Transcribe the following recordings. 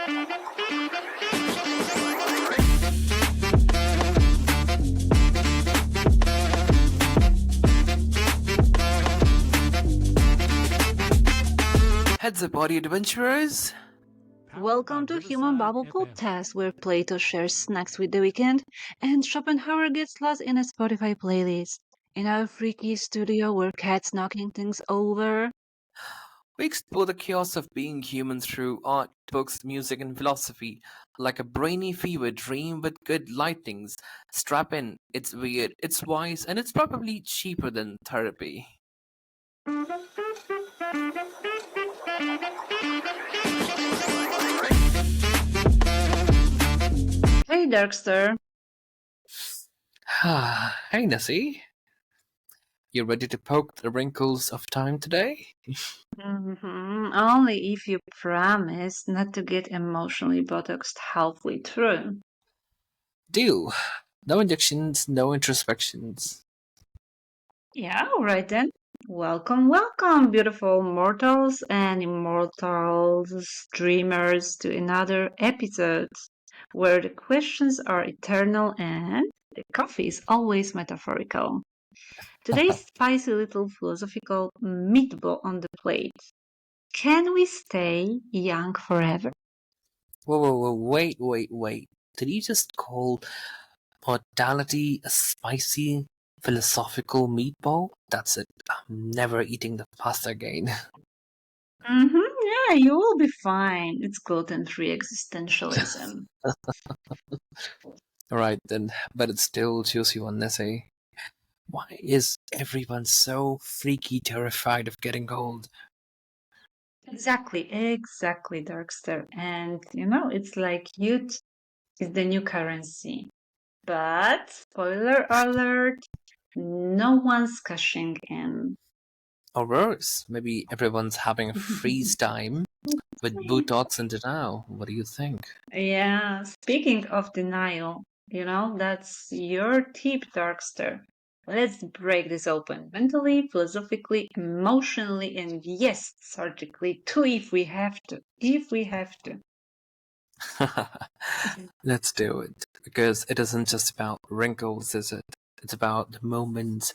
Heads up, audio adventurers! Welcome to Human Bubble Podcast, where Plato shares snacks with the weekend and Schopenhauer gets lost in a Spotify playlist. In our freaky studio where cats knocking things over. We explore the chaos of being human through art, books, music, and philosophy, like a brainy fever dream with good lightnings. Strap in, it's weird, it's wise, and it's probably cheaper than therapy. Hey, Darkster. Hey, Nessie. You ready to poke the wrinkles of time today? Only if you promise not to get emotionally botoxed halfway through. Deal. No injections, no introspections. Yeah, alright then. Welcome, welcome, beautiful mortals and immortals, dreamers, to another episode where the questions are eternal and the coffee is always metaphorical. Today's spicy little philosophical meatball on the plate. Can we stay young forever? Whoa, wait. Did you just call mortality a spicy philosophical meatball? That's it. I'm never eating the pasta again. Yeah, you will be fine. It's gluten-free existentialism. Alright then, but it's still juicy one, Nessie. Why is everyone so freaky terrified of getting old? Exactly, Darkster. And it's like youth is the new currency. But spoiler alert, no one's cashing in. Or worse, maybe everyone's having a freeze time with Botox and denial. What do you think? Yeah, speaking of denial, that's your tip, Darkster. Let's break this open mentally, philosophically, emotionally, and yes, surgically too if we have to. If we have to. Let's do it. Because it isn't just about wrinkles, is it? It's about the moments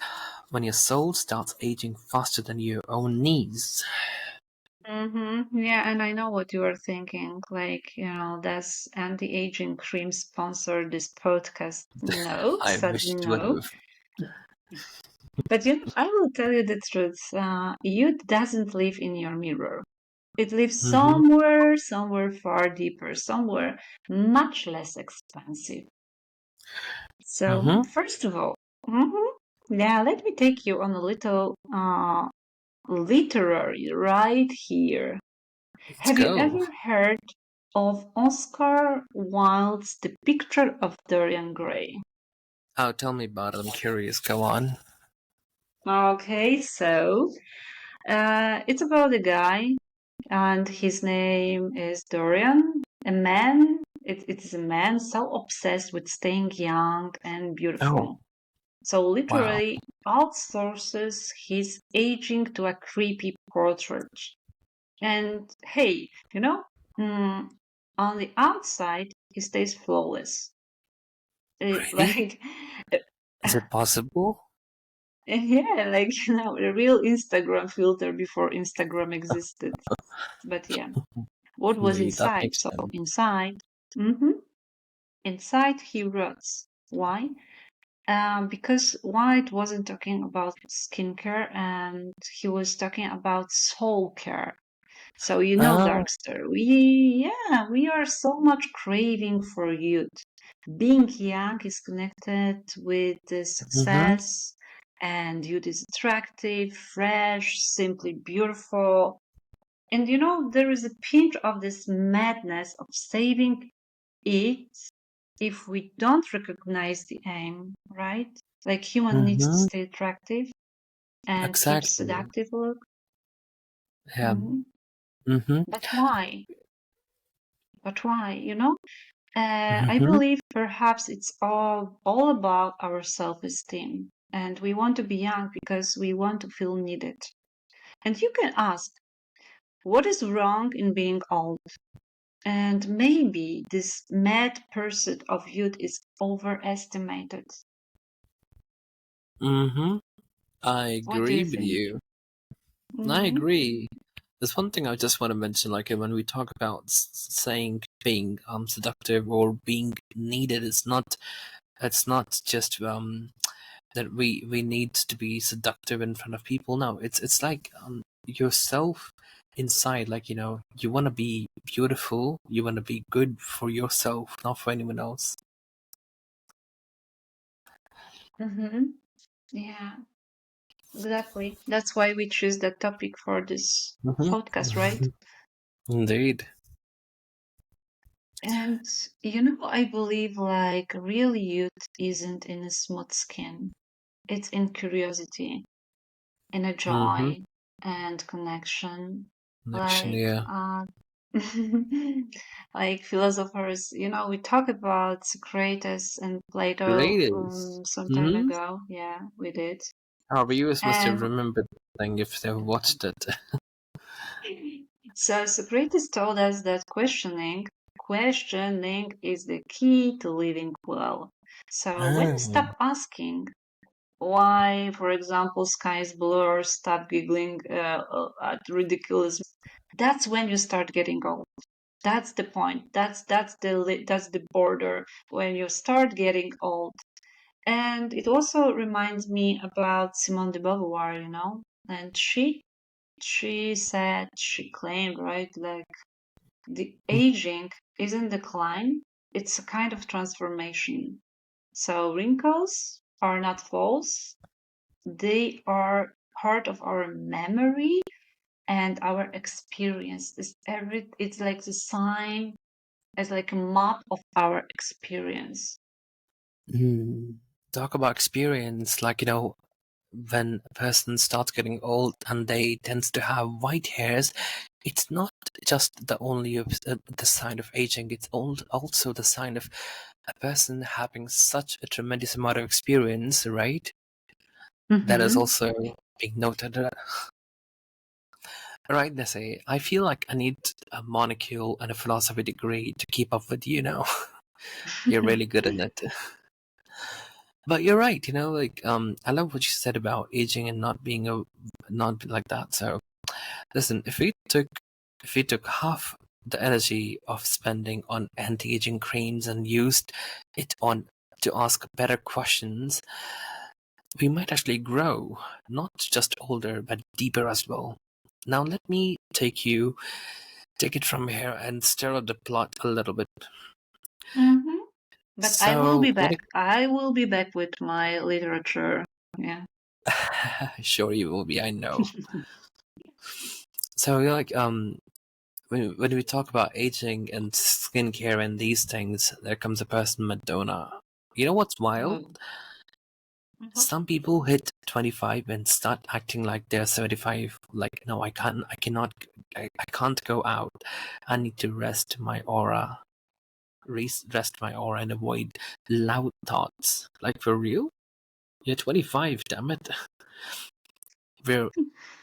when your soul starts aging faster than your own knees. Yeah, and I know what you are thinking. Like, does anti-aging cream sponsor this podcast? No, I sad wish it would no. have. But I will tell you the truth. Youth doesn't live in your mirror. It lives Mm-hmm. somewhere far deeper, somewhere much less expensive. So, Mm-hmm. first of all, yeah, let me take you on a little literary right here. Let's Have you go. ever heard of Oscar Wilde's The Picture of Dorian Gray? Oh, tell me about it. I'm curious. Go on. Okay, so it's about a guy, and his name is Dorian, a man. It is a man so obsessed with staying young and Oh, beautiful. So wow. literally outsources his aging to a creepy portrait. And hey, mm, on the outside, he stays flawless. Really? Like, Is it possible? yeah, like, a real Instagram filter before Instagram existed. But yeah, what was Maybe that inside? makes So sense. hmm inside he rots. Why? Because White wasn't talking about skincare and he was talking about soul care. So Oh, Darkster, we are so much craving for youth. Being young is connected with the mm-hmm. success, and youth is attractive, fresh, simply beautiful. And there is a pinch of this madness of saving it if we don't recognize the aim, right? Like human needs to Mm-hmm. stay attractive and keep Exactly. seductive look. Yeah. Mhm. Mm-hmm. But why? But why? I Mm-hmm. believe perhaps it's all about our self-esteem, and we want to be young because we want to feel needed. And you can ask, what is wrong in being old? And maybe this mad pursuit of youth is overestimated. Mm-hmm. I What do you agree with think? you. I Mm-hmm. agree. There's one thing I just want to mention, like when we talk about saying being seductive or being needed, it's not just that we need to be seductive in front of people. No, it's like yourself inside. Like you want to be beautiful. You want to be good for yourself, not for anyone else. Mm-hmm. Yeah, exactly. That's why we choose that topic for this Hmm. podcast, right? Indeed. And I believe like real youth isn't in a smooth skin. It's in curiosity, in a Mm-hmm. joy and connection. Action, Like yeah. like philosophers, we talk about Socrates and Plato Ladies. some time Mm-hmm. ago. Yeah, we did. Our viewers must have And remembered the thing if they've watched it. so Socrates told us that questioning is the key to living well. So when you Ah. stop asking why, for example, sky is blue, or stop giggling at ridiculous, that's when you start getting old. That's the point. That's the border when you start getting old. And it also reminds me about Simone de Beauvoir, and she claimed, right, like the aging isn't decline, it's a kind of transformation. So wrinkles are not false, they are part of our memory and our experience. It's like the sign, it's like a map of our experience. Hmm. Talk about experience, like when a person starts getting old and they tends to have white hairs, it's not just the only the sign of aging. It's also the sign of a person having such a tremendous amount of experience, right? That is Mm-hmm. also being noted. Right, they say, I feel like I need a molecule and a philosophy degree to keep up with you now. You're really good at it. But you're right, like I love what you said about aging and not like that. So listen, if we took half the energy of spending on anti-aging creams and used it on to ask better questions, we might actually grow, not just older, but deeper as well. Now let me take it from here and stir up the plot a little bit. Mm-hmm. But I will So be when back. I will be back with my literature. Yeah. sure you will be, I know. So like when we talk about aging and skincare and these things, there comes a person, Madonna. You know what's wild? Oh. Mhm. Some people hit 25 and start acting like they're 75. Like, no, I can't go out. I need to rest my aura, rest my aura and avoid loud thoughts. Like, for real? You're 25, damn it. We're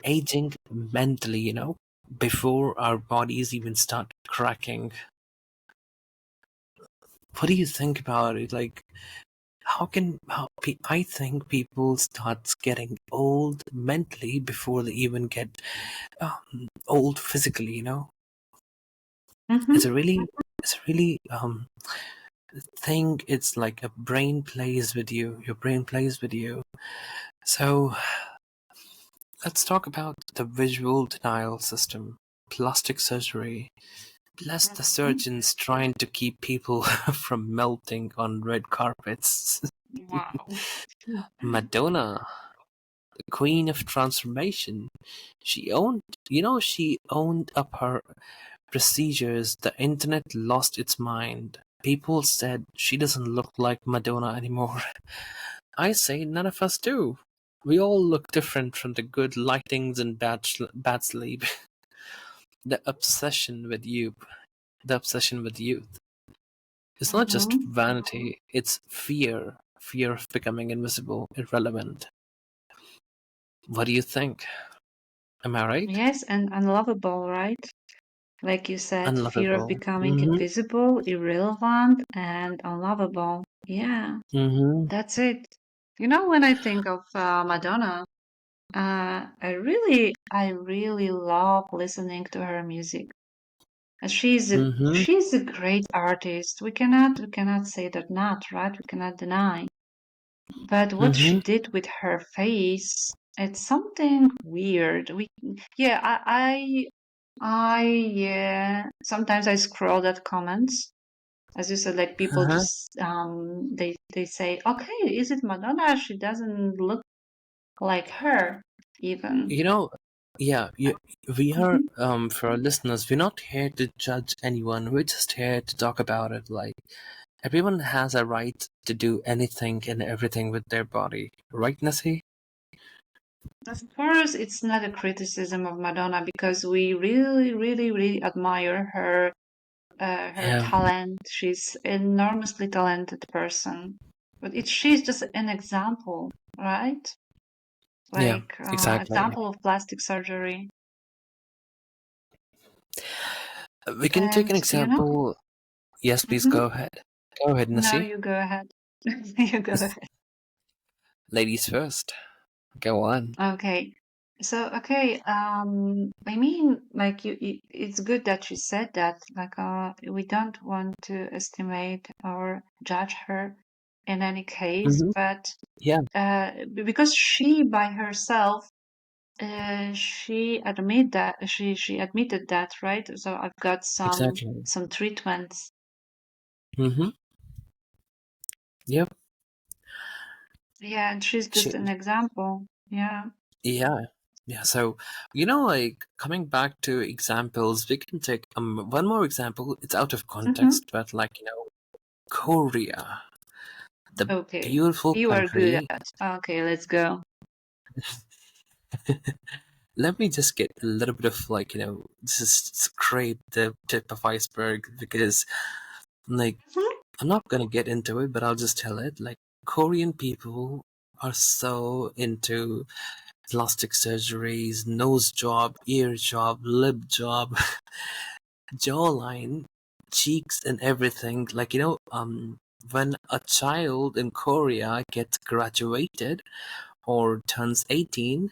aging mentally, before our bodies even start cracking. What do you think about it? Like, I think people start getting old mentally before they even get old physically. It's Mm-hmm. a really, it's a really thing. It's like a brain plays with you. Your brain plays with you. So let's talk about the visual denial system, plastic surgery. Bless the Mm-hmm. surgeons trying to keep people from melting on red carpets. Wow. Madonna, the queen of transformation. She owned up her procedures. The internet lost its mind. People said she doesn't look like Madonna anymore. I say none of us do. We all look different from the good lightings and bad sleep. The obsession with youth. It's not just Mm-hmm. vanity, it's fear of becoming invisible, irrelevant. What do you think? Am I right? Yes, and unlovable, right? Like you said, fear of Unlovable. becoming Mm-hmm. invisible, irrelevant, and unlovable. Yeah, Mm-hmm. that's it. You know, when I think of Madonna, I really love listening to her music. She's a Mm-hmm. she's a great artist. We cannot say that not, right? We cannot deny. But what she Mm-hmm. did with her face, it's something weird. Yeah, yeah. Sometimes I scroll at comments, as you said, like people Uh-huh. just they say, okay, is it Madonna? She doesn't look like her even. You know, yeah, we are, Mhm. for our listeners, we're not here to judge anyone. We're just here to talk about it. Like, everyone has a right to do anything and everything with their body. Right, Nessie? Of course, it's not a criticism of Madonna because we really, really, really admire her Yeah, talent. She's enormously talented person, but she's just an example, right? yeah, Like exactly. example of plastic surgery. We can take an And example. Yes, please mhm. go ahead. Go ahead, No, Nessie. you go ahead. You go ahead. Ladies first. Go on. Okay. So, okay, I mean, like it's good that you said that. Like, we don't want to estimate or judge her in any case, Mm-hmm. but Yeah, because she by herself, she admitted that, right? So I've got exactly. some treatments. Mm-hmm. Yep. Yeah, and she's just an example. Yeah. Yeah. Yeah. So, like coming back to examples, we can take one more example. It's out of Mm-hmm. context, but Korea, the Okay. beautiful You are good country. at. Okay, let's go. Let me just get a little bit of just scrape the tip of iceberg because like Mhm. I'm not gonna get into it, but I'll just tell it. Like Korean people are so into plastic surgeries, nose job, ear job, lip job, jawline, cheeks, and everything. When a child in Korea gets graduated or turns 18,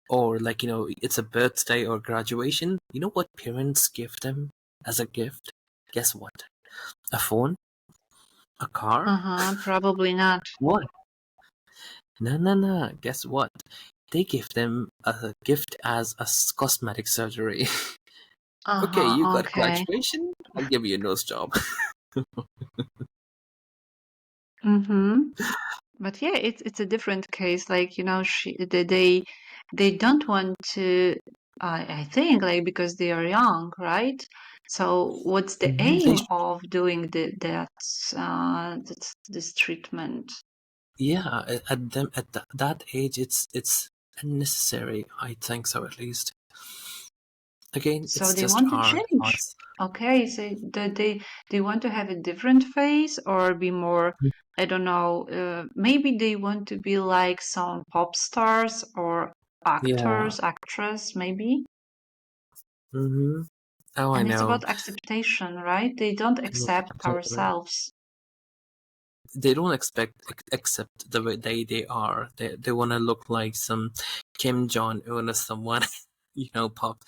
or it's a birthday or graduation, you know what parents give them as a gift? Guess what? A phone? A car? Uh-huh, probably not. What? No, no, no. Guess what? They give them a gift as a cosmetic surgery. Okay, you Uh-huh, got okay. graduation. I'll give you a nose job. Mm-hmm. But yeah, it's a different case. Like, they don't want to, I think, like, because they are young, right? So what's the Mhm, aim of doing this treatment? yeah, at them at that age, it's unnecessary. I think so, at least. Again, So it's they just want to our change. thoughts. Okay, so they want to have a different face or be more, I don't know, maybe they want to be like some pop stars or Yeah. actors, actress, maybe. Mm-hmm. Oh, I And it's know. about acceptation, right? They don't Yeah, accept totally. ourselves. They don't accept the way they are. They want to look like some Kim Jong Un or someone, pop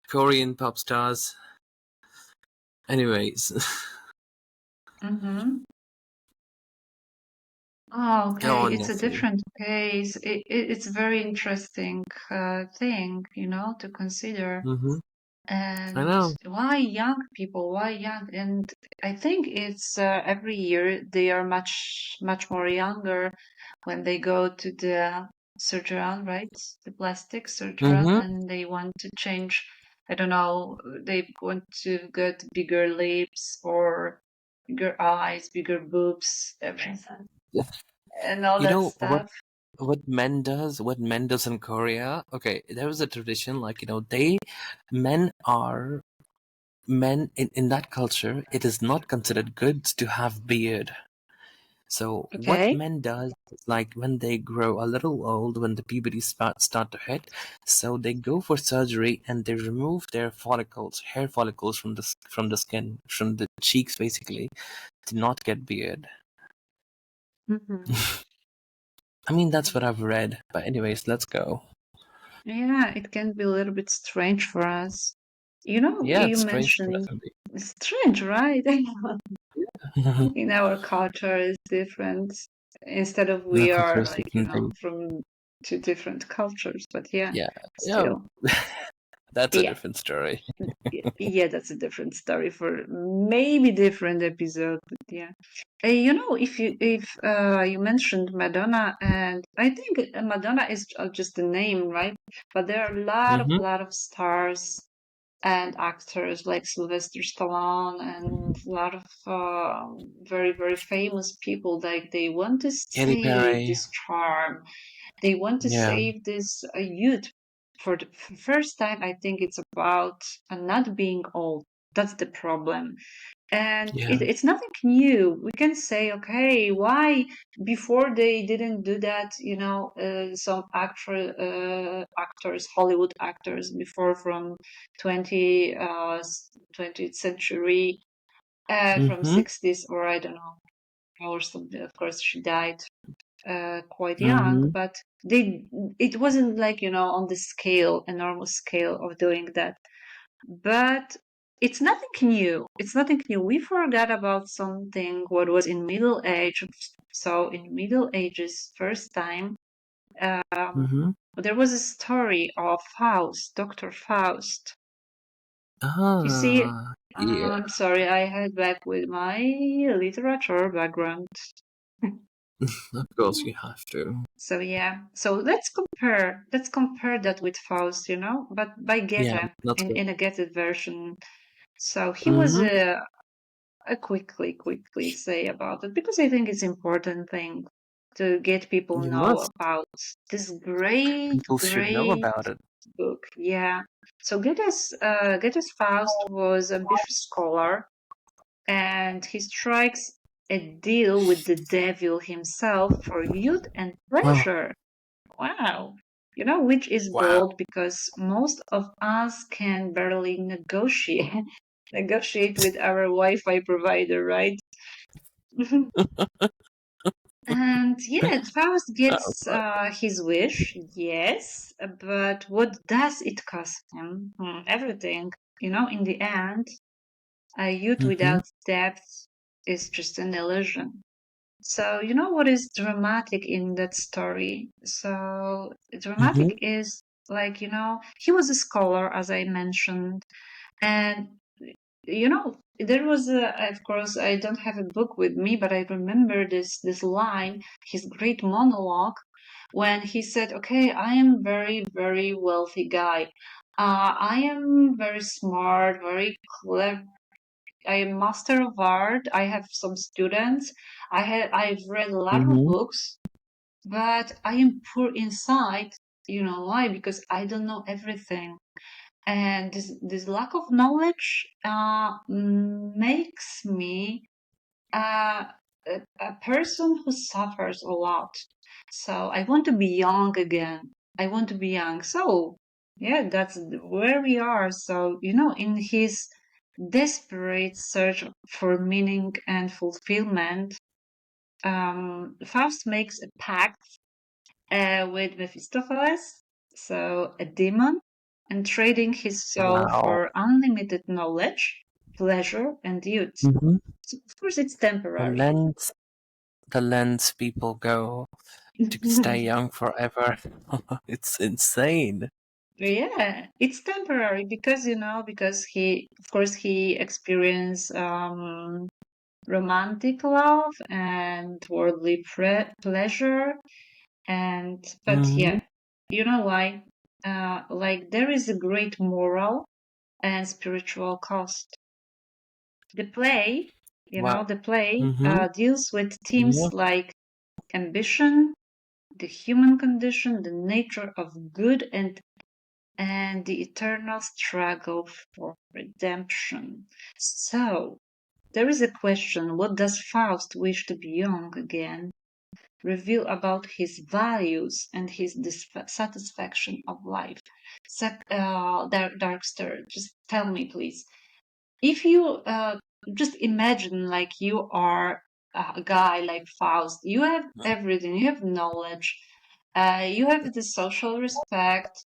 Korean pop stars. Anyways, Mm-hmm. Oh, go okay. on, It's a Nessie. different case. It's a very interesting thing, to consider. Mm-hmm. I And know. why young people? Why young? And I think it's every year they are much more younger when they go to the surgeon, right? The plastic surgeon, Mm-hmm. and they want to change. I don't know. They want to get bigger lips or bigger eyes, bigger boobs, everything, and all You that know what? stuff. What men does in Korea? Okay, there is a tradition they men are men in that culture. It is not considered good to have beard. So what Okay. men does is like when they grow a little old, when the puberty start to hit, so they go for surgery and they remove their follicles, hair follicles from the skin, from the cheeks, basically, to not get beard. Mhm. I mean, that's what I've read. But anyways, let's go. Yeah, it can be a little bit strange for us. You know, Yeah, you it's strange for us mentioned indeed. strange, right? In our culture is different. Instead of The we culture are is like, different thing. from two different cultures, but yeah, Yeah, yeah, still. that's a Yeah. different story. Yeah, that's a different story for maybe different episode, but yeah. If you mentioned Madonna, and I think Madonna is just a name, right? But there are a Mm-hmm. lot of stars and actors like Sylvester Stallone and a lot of very famous people. Like they want to Katy save Perry. this charm, they want to Yeah. save this youth. For the first time, I think it's about not being old. That's the problem. And Yeah. it's nothing new. We can say, okay, why before they didn't do that? Some actors, Hollywood actors, before from 20 20th century, from Mm-hmm. 60s, or I don't know, or something. Of course, she died quite young, Mm-hmm. but it wasn't like, on the scale, enormous scale of doing that. But it's nothing new. It's nothing new. We forgot about something what was in Middle Age. So in Middle Ages, first time, Mm-hmm. there was a story of Faust, Dr. Faust. You see, Yeah. I'm sorry, I head back with my literature background. Of course you have to. So yeah, so let's compare that with Faust, but by Yeah, Goethe, that's good. in a Goethe version. So he was Mm-hmm. a quickly say about it, because I think it's important thing to get people You know must. about this great People should know great about it. book. Yeah. So Goethe's Faust was a ambitious scholar, and he strikes a deal with the devil himself for youth and Oh, pleasure. Wow. Which is wow. bold, because most of us can barely negotiate negotiate with our Wi-Fi provider, right? And yeah, Faust Oh, gets but. his wish, yes, but what does it cost him? Everything. In the end, a youth Mm-hmm. without depth is just an illusion. So, you know what is dramatic in that story? So, Mm-hmm. dramatic is like, he was a scholar, as I mentioned, and there was of course, I don't have a book with me, but I remember this line, his great monologue, when he said, okay, I am very wealthy guy. I am very smart, very clever. I am master of art. I have some students. I've read a lot of Mm-hmm. books, but I am poor inside. You know why? Because I don't know everything, and this lack of knowledge makes me a person who suffers a lot. So I want to be young again. I want to be young. So yeah, that's where we are. So in his desperate search for meaning and fulfillment, Faust makes a pact with Mephistopheles, so a demon, and trading his soul Wow. for unlimited knowledge, pleasure, and youth. Mm-hmm. So of course, it's The temporary. lens, the lens people go to stay young forever. It's insane. Yeah, it's temporary because of course, he experienced romantic love and worldly pleasure, but Mm-hmm. yeah, you know why? Like there is a great moral and spiritual cost. The play, Wow. Mm-hmm. deals with Yeah. themes like ambition, the human condition, the nature of good, and the eternal struggle for redemption. So, There is a question: what does Faust wish to be young again? Reveal about his values and his dissatisfaction of life. Darkster, just tell me, please. If you just imagine like you are a guy like Faust, you have everything, you have knowledge, you have the social respect,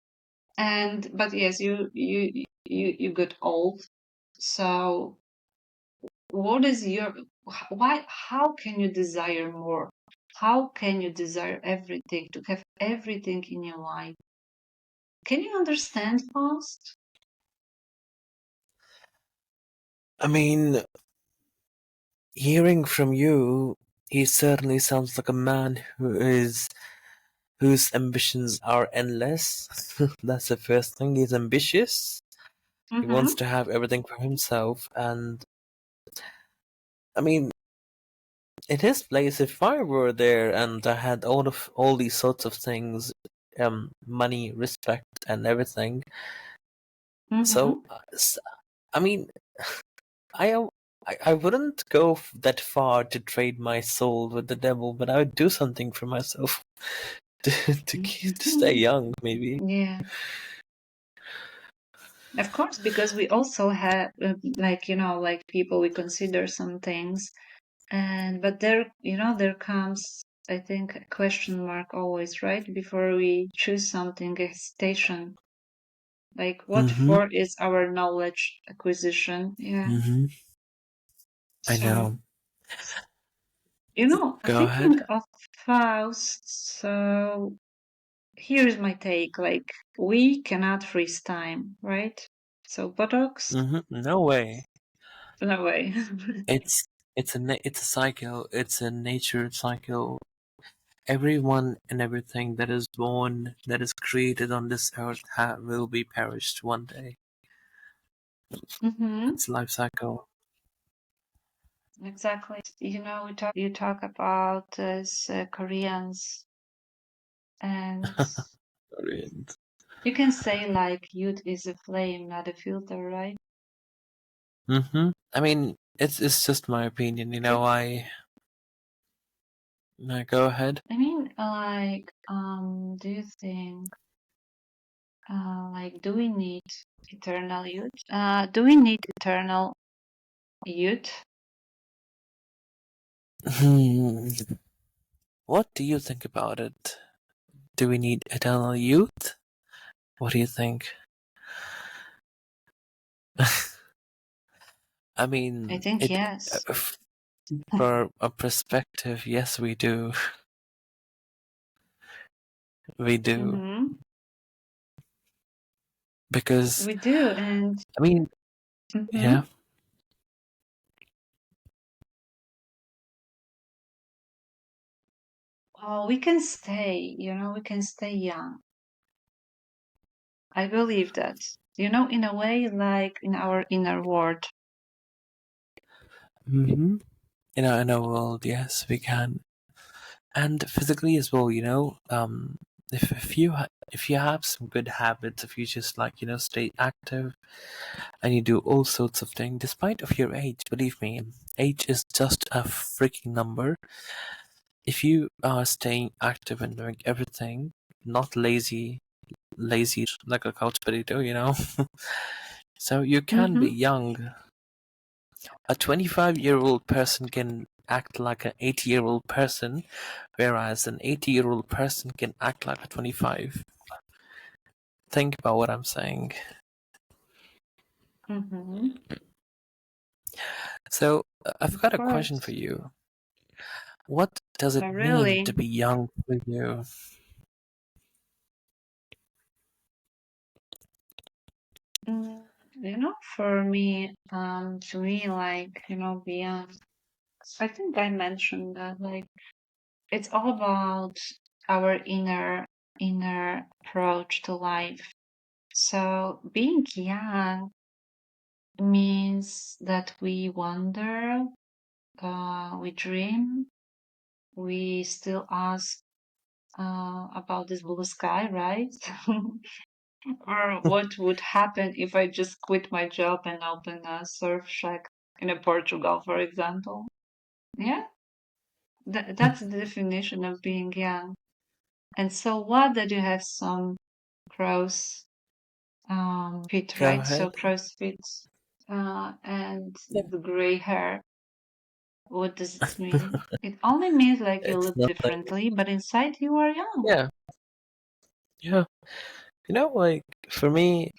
but yes, you got old. So what is your why? How can you desire more? How can you desire everything, to have everything in your life? Can you understand, Faust? I mean, hearing from you, he certainly sounds like a man whose ambitions are endless. That's the first thing. He's ambitious. He wants Mm-hmm. to have everything for himself, and I mean, in his place, if I were there and I had all these sorts of things, money, respect, and everything. Mm-hmm. So, I mean, I I wouldn't go that far to trade my soul with the devil, but I would do something for myself to stay young, maybe. Yeah. Of course, because we also have, like, like people, we consider some things, but there comes, I think, a question mark always, right? Before we choose something, a hesitation. Like, what Mm-hmm. for is our knowledge acquisition? Yeah. Mm-hmm. I So, know. Go thinking ahead. of Faust, so here's my take. Like, we cannot freeze time, right? So, Botox, Mm-hmm. No way. no way. It's it's a cycle. It's a nature cycle. Everyone and everything that is born, that is created on this earth, will be perished one day. Mm-hmm. It's a life cycle. Exactly. You talk about Koreans, and Brilliant. you can say like youth is a flame, not a filter, right? Mm-hmm. I mean, it's just my opinion. Okay. Go ahead. I mean, like, do you think, like, do we need eternal youth? Do we need eternal youth? Hmm. What do you think about it? Do we need eternal youth? What do you think? I I mean, think it yes. for a perspective, yes, we do. We do. Mm-hmm. Because, We do, and I mean, mm-hmm. yeah. We can stay. We can stay young. I believe that. In a way, like in our inner world. Mm-hmm. In our world, yes, we can. And physically as well, if you have some good habits, if you just stay active and you do all sorts of things despite of your age, believe me, age is just a freaking number. If you are staying active and doing everything, not lazy like a couch potato. So you can be Mm-hmm. young. A 25-year-old person can act like an 80-year-old person, whereas an 80-year-old person can act like a 25. Think about what I'm saying. Mm-hmm. So, I've Of got a question for course. you. What does it But mean really, to be young for you? mm, for me, to me, like, beyond, I think I mentioned that, like, it's all about our inner approach to life. So being young means that we wonder, we dream, we still ask about this blue sky, right? Or what would happen if I just quit my job and open a surf shack? in a Portugal, for example. Yeah, that's the definition of being young. And so what that you have some crow's feet, Go right? So ahead. crow's feet and Yeah. the gray hair. What does it mean? It only means like you It's look nothing. differently, but inside you are young. Yeah. Yeah. Like for me,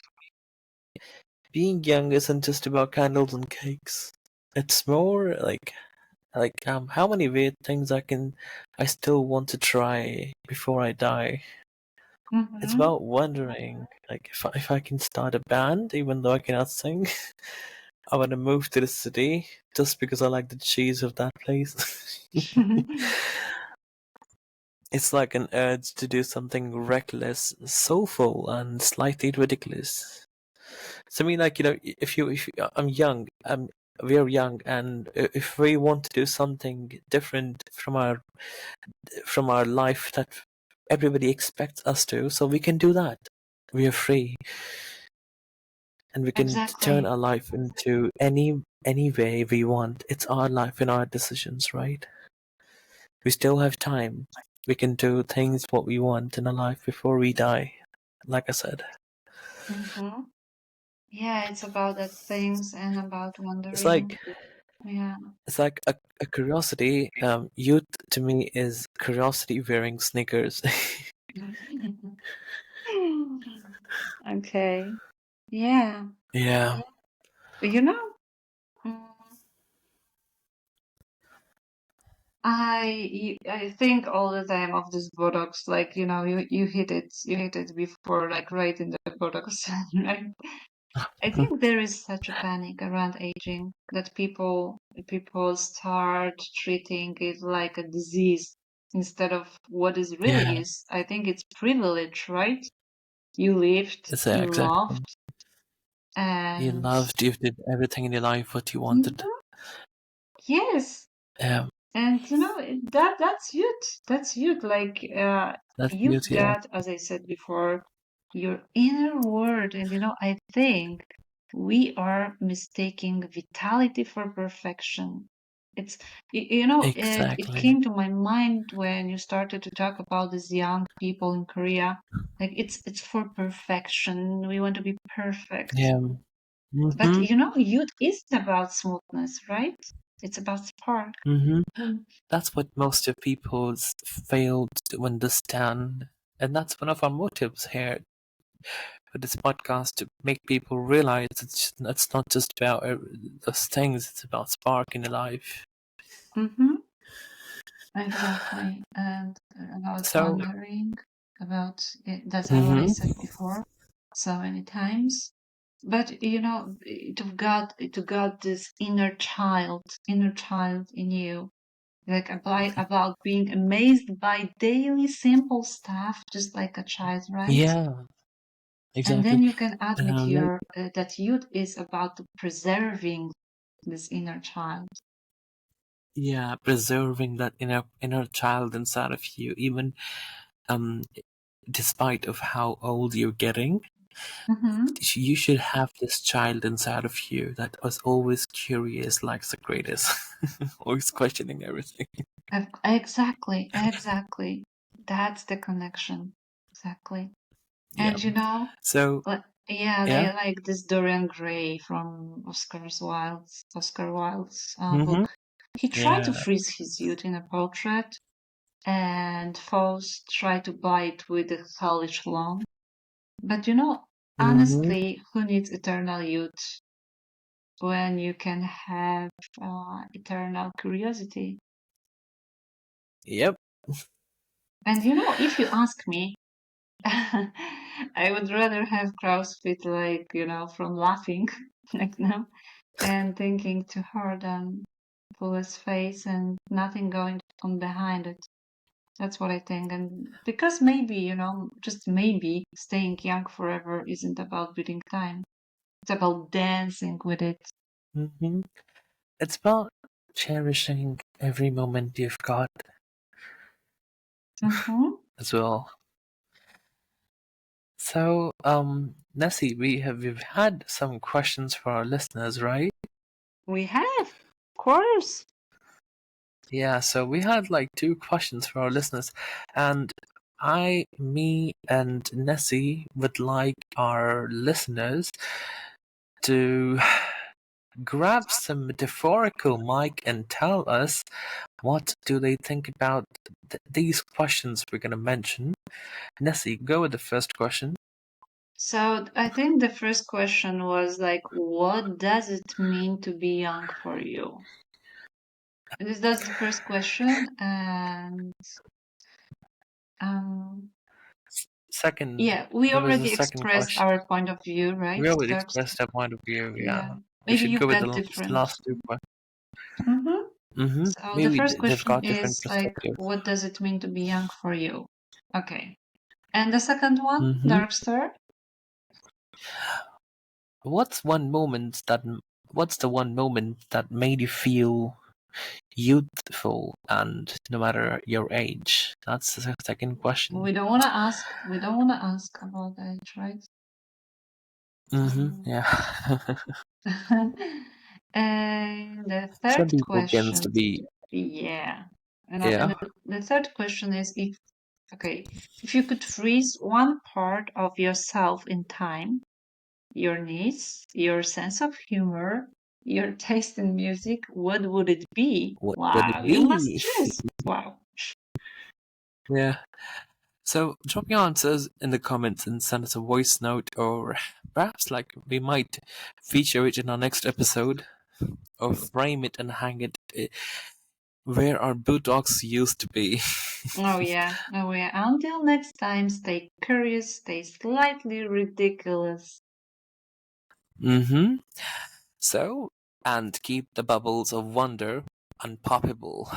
being young isn't just about candles and cakes. It's more like how many weird things I still want to try before I die. It's Mm-hmm. about wondering like if I can start a band even though I cannot sing. I want to move to the city just because I like the cheese of that place. It's like an urge to do something reckless, soulful, and slightly ridiculous. So I mean, like if you, I'm young, we're young, and if we want to do something different from our life that everybody expects us to, so we can do that. We are free, and we can turn Exactly. our life into any way we want. It's our life and our decisions, right? We still have time. We can do things what we want in our life before we die. Like I said, Mm-hmm. Yeah, it's about the things and about it's wondering. like Yeah. it's like a curiosity. Youth to me is curiosity wearing sneakers. Okay. Yeah. Yeah, You know, mm, I think all the time of this Botox, like you hit it before, like right in the Botox, right? I think there is such a panic around aging that people start treating it like a disease instead of what it really yeah. is. I think it's privilege, right? You lived, It's you exactly. loved, You and loved. You did everything in your life what you wanted. Mhm. Yes, Yeah, and that's youth. That's youth. Like that's you've beauty. Yeah, got, as I said before, your inner world, and I think we are mistaking vitality for perfection. It's it exactly. came to my mind when you started to talk about these young people in Korea. Like it's for perfection. We want to be perfect. Yeah. But Mhm. youth isn't about smoothness, right? It's about spark. Mhm. That's what most of people fail to understand, and that's one of our motives here for this podcast to make people realize it's not just about those things. It's about spark in your life. Mm-hmm. Exactly. And about So. wondering about it, that's what I Mhm. said before so many times. But to got this inner child in you, like about being amazed by daily simple stuff, just like a child, right? Yeah. And Exactly. then you can admit Like, here that youth is about preserving this inner child. yeah, preserving that inner child inside of you, even um, despite of how old you're getting, Mm-hmm. you should have this child inside of you that was always curious, like Socrates, always questioning everything. Exactly, exactly. That's the connection. Exactly. Yeah. And So yeah, yeah. like this Dorian Gray from Oscar Wilde's Hmm. book. He tried to Yeah. freeze his youth in a portrait, and Faust tried to buy it with a hellish loan. But Hmm. honestly, who needs eternal youth when you can have eternal curiosity? Yep. And if you ask me, I would rather have crow's feet, like, from laughing, like now, and thinking too hard than fullest face and nothing going on behind it. That's what I think. And because maybe, just maybe staying young forever isn't about beating time. It's about dancing with it. Hmm. It's about cherishing every moment you've got Mm-hmm. as well. So, Nessie, we've had some questions for our listeners, right? We have, of course. Yeah, so we had like two questions for our listeners, and me, and Nessie would like our listeners to grab some metaphorical mic and tell us what do they think about these questions we're going to mention. Nessie, go with the first question. So I think the first question was like, what does it mean to be young for you? That's the first question, and um, Second, yeah, we there was a already second expressed question. our point of view, right? We already Dark. expressed our point of view. Yeah, Yeah, we maybe should go you've with got the different. last two questions. Mm-hmm. So the Maybe first they've question got different is like, perspectives. what does it mean to be young for you? Okay. And the second one, Mm-hmm. Darkster? What's one moment that What's the one moment that made you feel youthful, and no matter your age? That's the second question. We don't wanna ask about age, right? Yeah. And the Some third people tends to question, be, yeah. And yeah. the third question is if, okay, if you could freeze one part of yourself in time, your needs, your sense of humor, your taste in music, what would it be? What would it Wow, you must be? choose. Wow. Yeah. So drop your answers in the comments and send us a voice note, or perhaps like we might feature it in our next episode, or frame it and hang it where our buttocks used to be. Oh yeah, oh yeah. Until next time, stay curious, stay slightly ridiculous. Mm-hmm. So, and keep the bubbles of wonder unpoppable.